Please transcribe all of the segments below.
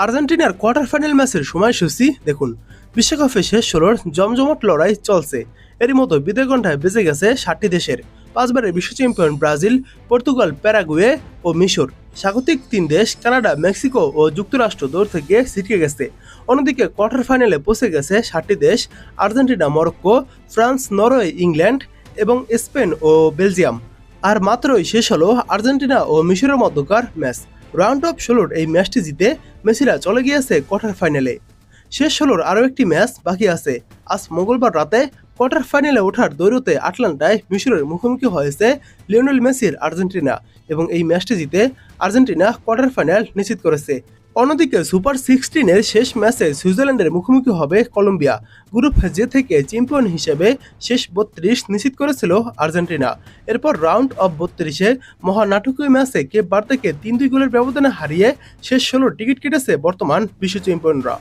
আর্জেন্টিনার quarter final ম্যাচের সময়সূচি দেখুন। বিশ্বকাপে শেষ ১৬র জমজমাট লড়াই চলছে। এরই মতো বিদায় ঘণ্টায় বেজে গেছে ৭টি দেশের। ৫বারের বিশ্ব চ্যাম্পিয়ন ব্রাজিল, পর্তুগাল, প্যারাগুয়ে ও মিশর। স্বাগতিক ৩ দেশ কানাডা, মেক্সিকো ও যুক্তরাষ্ট্র দৌড় থেকে ছিটকে গেছে। অন্যদিকে কোয়ার্টার ফাইনালে পৌঁছে গেছে ৭টি দেশ: Argentina, Morocco, France, Norway, England এবং স্পেন ও বেলজিয়াম। আর মাত্রই শেষ হলো আর্জেন্টিনা ও মিশরের মধ্যকার ম্যাচ। রাউন্ড অফ ১৬র এই ম্যাচটি জিতে মেসিরা চলে গিয়েছে কোয়ার্টার ফাইনালে। শেষ ১৬র আরও একটি ম্যাচ বাকি আছে। আজ মঙ্গলবার রাতে কোয়ার্টার ফাইনালে ওঠার দৌড়তে আটলান্টায় মিশরের মুখোমুখি হয়েছে লিওনেল মেসির আর্জেন্টিনা, এবং এই ম্যাচটি জিতে আর্জেন্টিনা কোয়ার্টার ফাইনাল নিশ্চিত করেছে। অন্যদিকে সুপার 16-এর শেষ ম্যাচে সুইজারল্যান্ডের মুখোমুখি হবে কলম্বিয়া। গ্রুপ জে থেকে চ্যাম্পিয়ন হিসেবে শেষ ৩২ নিশ্চিত করেছিল আর্জেন্টিনা। এরপর রাউন্ড অফ ৩২-এ মহানাটকীয় ম্যাচে কেপ ভার্দেকে ৩-২ গোলের ব্যবধানে হারিয়ে শেষ ১৬ টিকিট কেটেছে বর্তমান বিশ্ব চ্যাম্পিয়নরা।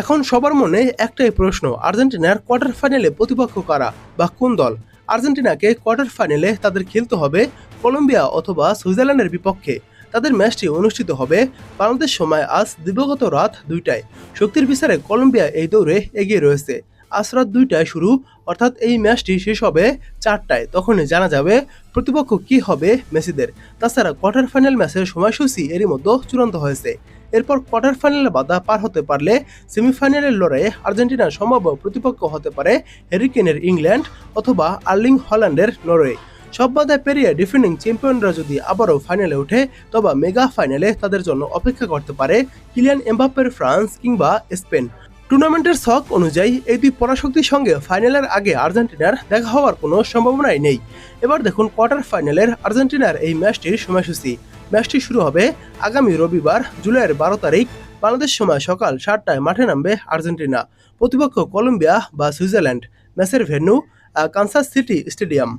এখন সবার মনে একটাই প্রশ্ন, আর্জেন্টিনার কোয়ার্টার ফাইনালে প্রতিপক্ষ কারা বা কোন দল? আর্জেন্টিনাকে কোয়ার্টার ফাইনালে তাদের খেলতে হবে কলম্বিয়া অথবা সুইজারল্যান্ডের বিপক্ষে। তাদের ম্যাচটি অনুষ্ঠিত হবে বাংলাদেশ সময় আজ দিবাগত রাত ২টায়। শক্তির বিচারে কলম্বিয়া এই দৌড়ে এগিয়ে রয়েছে। আজ রাত ২টায় শুরু, অর্থাৎ এই ম্যাচটি শেষ হবে ৪টায়। তখনই জানা যাবে প্রতিপক্ষ কি হবে মেসিদের। তাছাড়া কোয়ার্টার ফাইনাল ম্যাচের সময়সূচি এরই মধ্যে চূড়ান্ত হয়েছে। এরপর কোয়ার্টার ফাইনালে বাধা পার হতে পারলে সেমিফাইনালের লড়াইয়ে আর্জেন্টিনার সম্ভাব্য প্রতিপক্ষ হতে পারে হ্যারি কেনের ইংল্যান্ড অথবা আর্লিং হল্যান্ডের নরওয়ে। সব বাধা পেরিয়ে ডিফেন্ডিং চ্যাম্পিয়নরা যদি আবারও ফাইনালে ওঠে, তবে মেগা ফাইনালে তাদের জন্য অপেক্ষা করতে পারে কিলিয়ান এমবাপ্পের ফ্রান্স কিংবা স্পেন। টুর্নামেন্টের ছক অনুযায়ী এই দুই পরাশক্তির সঙ্গে ফাইনালের আগে আর্জেন্টিনার দেখা হওয়ার কোনো সম্ভাবনাই নেই। এবার দেখুন কোয়ার্টার ফাইনালের আর্জেন্টিনার এই ম্যাচটির সময়সূচি। ম্যাচটি শুরু হবে আগামী রবিবার জুলাইয়ের ১২ তারিখ বাংলাদেশ সময় সকাল ৭টায় মাঠে নামবে আর্জেন্টিনা। প্রতিপক্ষ কলম্বিয়া বা সুইজারল্যান্ড। ম্যাচের ভেন্যু কানসাস সিটি স্টেডিয়াম।